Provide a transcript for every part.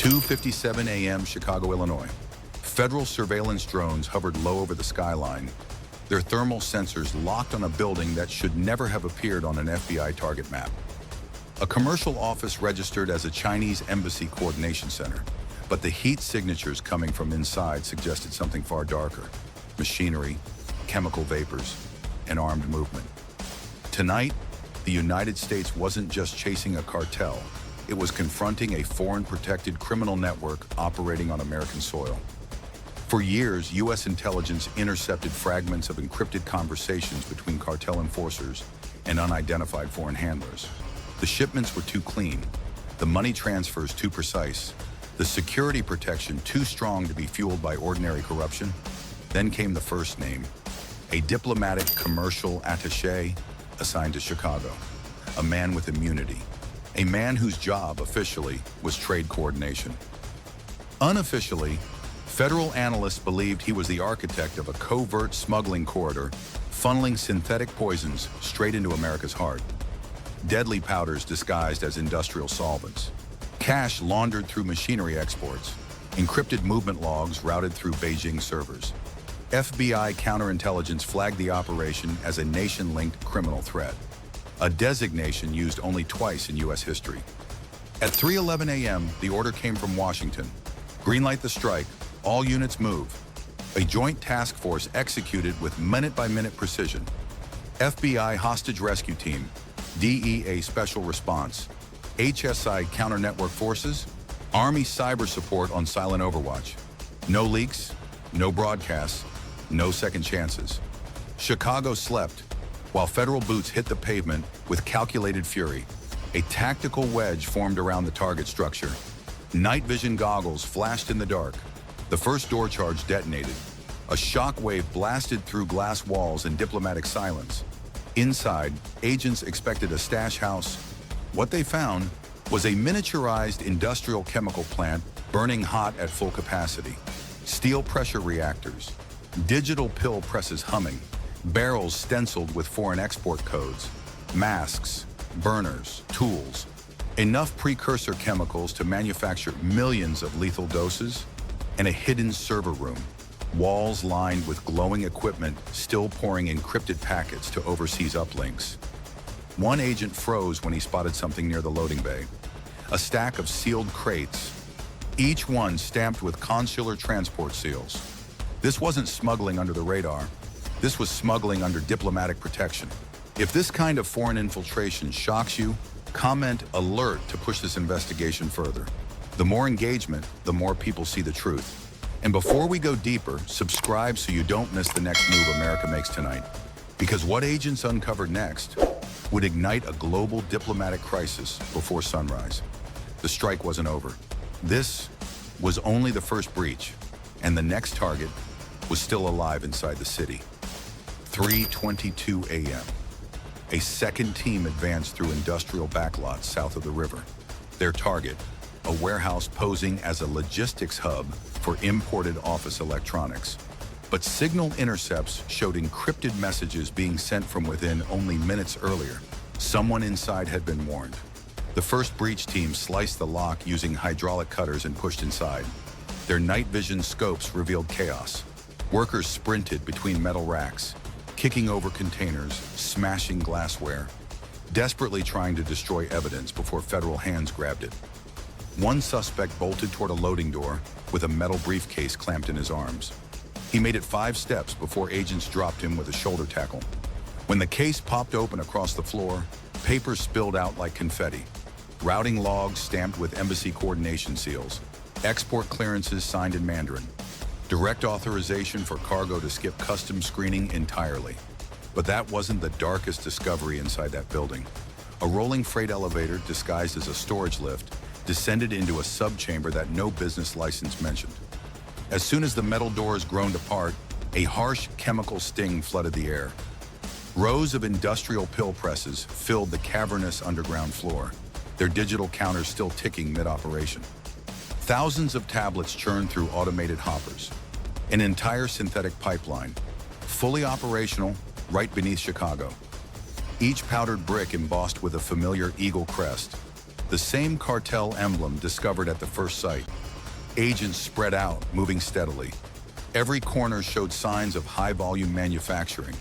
2:57 a.m. Chicago, Illinois. Federal surveillance drones hovered low over the skyline, their thermal sensors locked on a building that should never have appeared on an FBI target map. A commercial office registered as a Chinese embassy coordination center, but the heat signatures coming from inside suggested something far darker: machinery, chemical vapors, and armed movement. Tonight, the United States wasn't just chasing a cartel, it was confronting a foreign-protected criminal network operating on American soil. For years, U.S. intelligence intercepted fragments of encrypted conversations between cartel enforcers and unidentified foreign handlers. The shipments were too clean, the money transfers too precise, the security protection too strong to be fueled by ordinary corruption. Then came the first name, a diplomatic commercial attaché assigned to Chicago, a man with immunity, a man whose job officially was trade coordination. Unofficially, federal analysts believed he was the architect of a covert smuggling corridor funneling synthetic poisons straight into America's heart. Deadly powders disguised as industrial solvents, cash laundered through machinery exports, encrypted movement logs routed through Beijing servers. FBI counterintelligence flagged the operation as a nation-linked criminal threat, a designation used only twice in U.S. history. At 3:11 a.m., the order came from Washington. Greenlight the strike, all units move. A joint task force executed with minute-by-minute precision. FBI hostage rescue team, DEA special response, HSI counter-network forces, Army cyber support on silent overwatch. No leaks, no broadcasts, no second chances. Chicago slept, while federal boots hit the pavement with calculated fury. A tactical wedge formed around the target structure. Night vision goggles flashed in the dark. The first door charge detonated. A shockwave blasted through glass walls in diplomatic silence. Inside, agents expected a stash house. What they found was a miniaturized industrial chemical plant burning hot at full capacity. Steel pressure reactors, digital pill presses humming, barrels stenciled with foreign export codes, masks, burners, tools, enough precursor chemicals to manufacture millions of lethal doses, and a hidden server room, walls lined with glowing equipment still pouring encrypted packets to overseas uplinks. One agent froze when he spotted something near the loading bay, a stack of sealed crates, each one stamped with consular transport seals. This wasn't smuggling under the radar. This was smuggling under diplomatic protection. If this kind of foreign infiltration shocks you, comment alert to push this investigation further. The more engagement, the more people see the truth. And before we go deeper, subscribe so you don't miss the next move America makes tonight. Because what agents uncovered next would ignite a global diplomatic crisis before sunrise. The strike wasn't over. This was only the first breach, and the next target was still alive inside the city. 3:22 a.m. A second team advanced through industrial backlots south of the river. Their target, a warehouse posing as a logistics hub for imported office electronics. But signal intercepts showed encrypted messages being sent from within only minutes earlier. Someone inside had been warned. The first breach team sliced the lock using hydraulic cutters and pushed inside. Their night vision scopes revealed chaos. Workers sprinted between metal racks, kicking over containers, smashing glassware, desperately trying to destroy evidence before federal hands grabbed it. One suspect bolted toward a loading door with a metal briefcase clamped in his arms. He made it 5 steps before agents dropped him with a shoulder tackle. When the case popped open across the floor, papers spilled out like confetti. Routing logs stamped with embassy coordination seals, export clearances signed in Mandarin, direct authorization for cargo to skip customs screening entirely. But that wasn't the darkest discovery inside that building. A rolling freight elevator disguised as a storage lift descended into a subchamber that no business license mentioned. As soon as the metal doors groaned apart, a harsh chemical sting flooded the air. Rows of industrial pill presses filled the cavernous underground floor, their digital counters still ticking mid-operation. Thousands of tablets churned through automated hoppers. An entire synthetic pipeline, fully operational, right beneath Chicago. Each powdered brick embossed with a familiar eagle crest. the same cartel emblem discovered at the first site. Agents spread out, moving steadily. Every corner showed signs of high-volume manufacturing.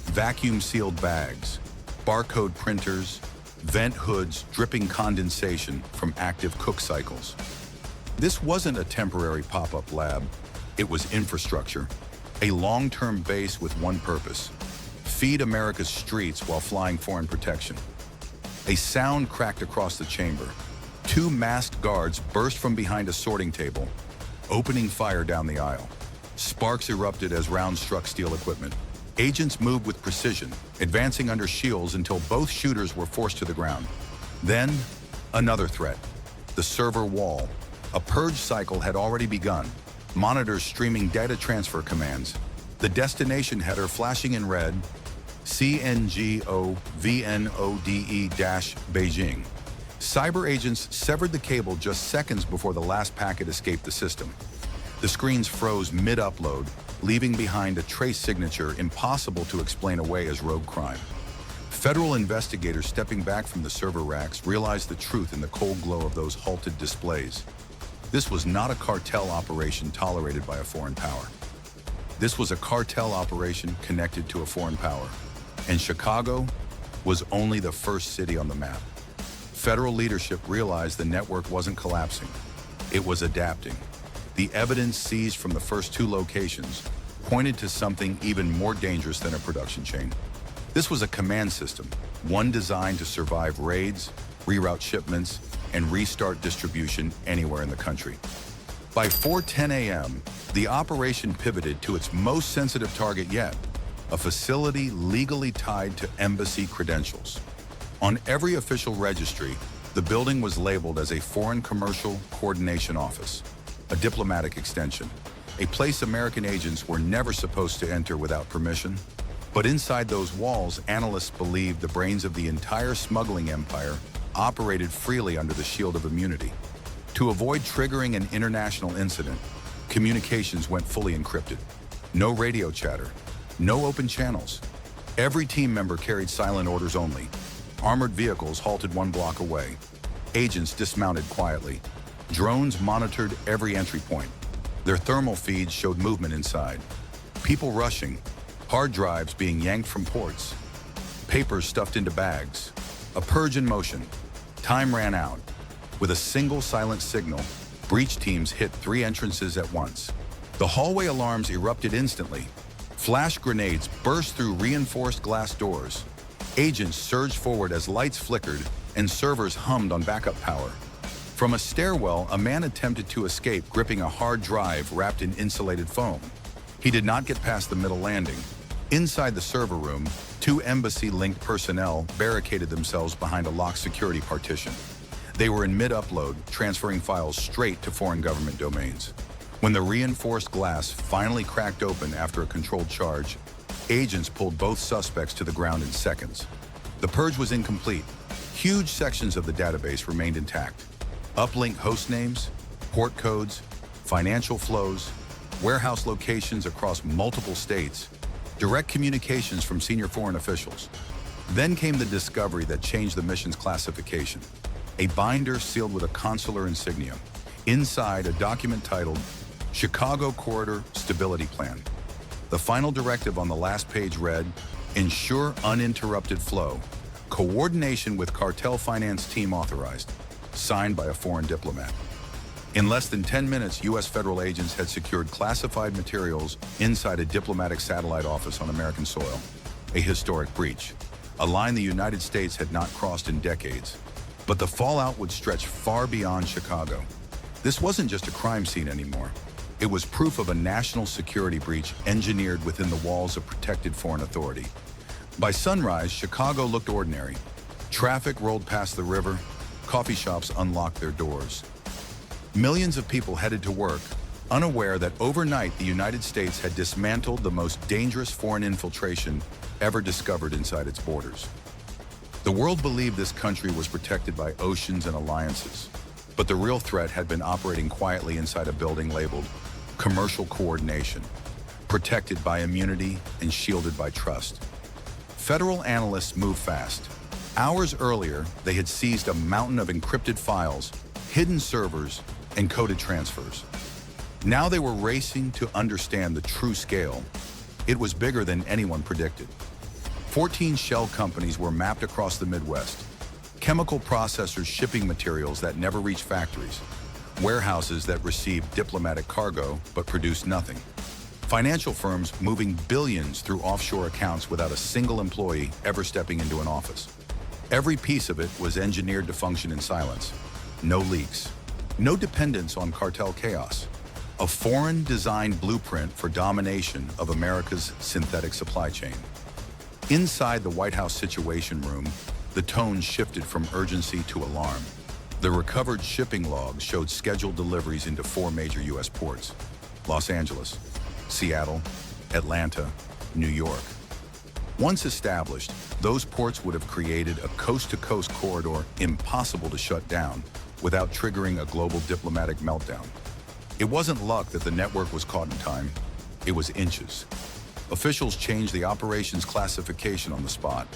Vacuum-sealed bags, barcode printers, vent hoods dripping condensation from active cook cycles. This wasn't a temporary pop-up lab. It was infrastructure, a long-term base with one purpose: feed America's streets while flying foreign protection. A sound cracked across the chamber. Two masked guards burst from behind a sorting table, opening fire down the aisle. Sparks erupted as rounds struck steel equipment. Agents moved with precision, advancing under shields until both shooters were forced to the ground. Then, another threat: the server wall. A purge cycle had already begun, monitors streaming data transfer commands. The destination header flashing in red: CNG OVNODE-Beijing. Cyber agents severed the cable just seconds before the last packet escaped the system. The screens froze mid-upload, leaving behind a trace signature impossible to explain away as rogue crime. Federal investigators stepping back from the server racks realized the truth in the cold glow of those halted displays. This was not a cartel operation tolerated by a foreign power. This was a cartel operation connected to a foreign power. And Chicago was only the first city on the map. Federal leadership realized the network wasn't collapsing. It was adapting. The evidence seized from the first two locations pointed to something even more dangerous than a production chain. This was a command system, one designed to survive raids, reroute shipments, and restart distribution anywhere in the country. By 4:10 a.m., the operation pivoted to its most sensitive target yet: a facility legally tied to embassy credentials. On every official registry, the building was labeled as a Foreign Commercial Coordination Office, a diplomatic extension, a place American agents were never supposed to enter without permission. But inside those walls, analysts believed the brains of the entire smuggling empire operated freely under the shield of immunity. To avoid triggering an international incident, communications went fully encrypted. No radio chatter, no open channels. Every team member carried silent orders only. Armored vehicles halted one block away. Agents dismounted quietly. Drones monitored every entry point. Their thermal feeds showed movement inside. People rushing, hard drives being yanked from ports, papers stuffed into bags. A purge in motion. Time ran out. With a single silent signal, breach teams hit 3 entrances at once. The hallway alarms erupted instantly. Flash grenades burst through reinforced glass doors. Agents surged forward as lights flickered and servers hummed on backup power. From a stairwell, a man attempted to escape, gripping a hard drive wrapped in insulated foam. He did not get past the middle landing. Inside the server room, 2 embassy-linked personnel barricaded themselves behind a locked security partition. They were in mid-upload, transferring files straight to foreign government domains. When the reinforced glass finally cracked open after a controlled charge, agents pulled both suspects to the ground in seconds. The purge was incomplete. Huge sections of the database remained intact. Uplink host names, port codes, financial flows, warehouse locations across multiple states, direct communications from senior foreign officials. Then came the discovery that changed the mission's classification. A binder sealed with a consular insignia. Inside, a document titled Chicago Corridor Stability Plan. The final directive on the last page read, "Ensure uninterrupted flow. Coordination with cartel finance team authorized." Signed by a foreign diplomat. In less than 10 minutes, U.S. federal agents had secured classified materials inside a diplomatic satellite office on American soil. A historic breach, a line the United States had not crossed in decades. But the fallout would stretch far beyond Chicago. This wasn't just a crime scene anymore. It was proof of a national security breach engineered within the walls of protected foreign authority. By sunrise, Chicago looked ordinary. Traffic rolled past the river. Coffee shops unlocked their doors. Millions of people headed to work, unaware that overnight the United States had dismantled the most dangerous foreign infiltration ever discovered inside its borders. The world believed this country was protected by oceans and alliances, but the real threat had been operating quietly inside a building labeled Commercial Coordination, protected by immunity and shielded by trust. Federal analysts moved fast. Hours earlier, they had seized a mountain of encrypted files, hidden servers, and coded transfers. Now they were racing to understand the true scale. It was bigger than anyone predicted. 14 shell companies were mapped across the Midwest. Chemical processors shipping materials that never reached factories. Warehouses that received diplomatic cargo but produced nothing. Financial firms moving billions through offshore accounts without a single employee ever stepping into an office. Every piece of it was engineered to function in silence. No leaks. No dependence on cartel chaos. A foreign-designed blueprint for domination of America's synthetic supply chain. Inside the White House Situation Room, the tone shifted from urgency to alarm. The recovered shipping logs showed scheduled deliveries into 4 major U.S. ports: Los Angeles, Seattle, Atlanta, New York. Once established, those ports would have created a coast-to-coast corridor impossible to shut down without triggering a global diplomatic meltdown. It wasn't luck that the network was caught in time. It was inches. Officials changed the operations classification on the spot.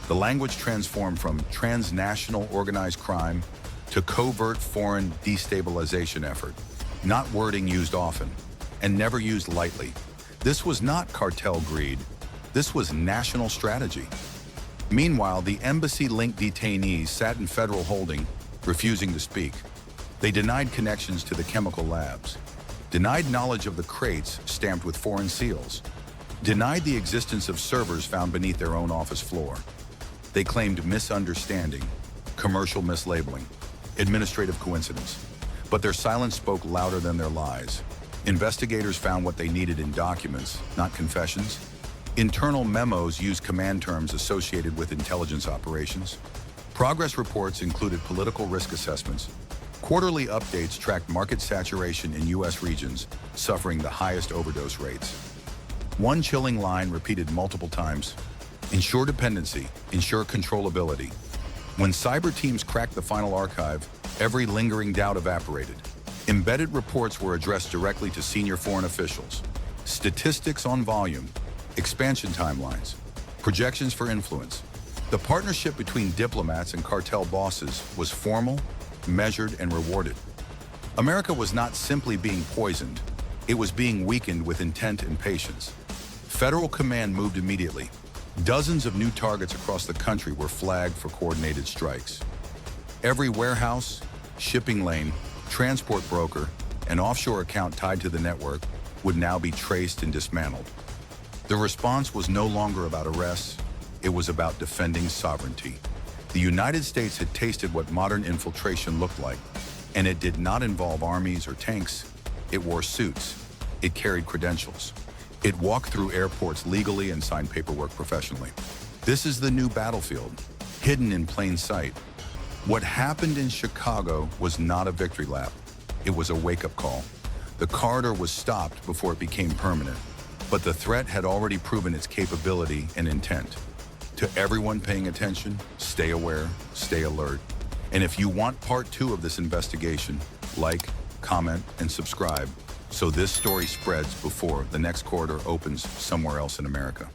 The language transformed from transnational organized crime to covert foreign destabilization effort, not wording used often and never used lightly. This was not cartel greed. This was national strategy. Meanwhile, the embassy-linked detainees sat in federal holding, refusing to speak. They denied connections to the chemical labs, denied knowledge of the crates stamped with foreign seals, denied the existence of servers found beneath their own office floor. They claimed misunderstanding, commercial mislabeling, administrative coincidence. But their silence spoke louder than their lies. Investigators found what they needed in documents, not confessions. Internal memos used command terms associated with intelligence operations. Progress reports included political risk assessments. Quarterly updates tracked market saturation in U.S. regions suffering the highest overdose rates. One chilling line repeated multiple times: ensure dependency, ensure controllability. When cyber teams cracked the final archive, every lingering doubt evaporated. Embedded reports were addressed directly to senior foreign officials. Statistics on volume, expansion timelines, projections for influence. The partnership between diplomats and cartel bosses was formal, measured, and rewarded. America was not simply being poisoned, it was being weakened with intent and patience. Federal command moved immediately. Dozens of new targets across the country were flagged for coordinated strikes. Every warehouse, shipping lane, transport broker, and offshore account tied to the network would now be traced and dismantled. The response was no longer about arrests, it was about defending sovereignty. The United States had tasted what modern infiltration looked like, and it did not involve armies or tanks. It wore suits. It carried credentials. It walked through airports legally and signed paperwork professionally. This is the new battlefield, hidden in plain sight. What happened in Chicago was not a victory lap. It was a wake-up call. The corridor was stopped before it became permanent, but the threat had already proven its capability and intent. To everyone paying attention, stay aware, stay alert. And if you want part 2 of this investigation, like, comment, and subscribe so this story spreads before the next corridor opens somewhere else in America.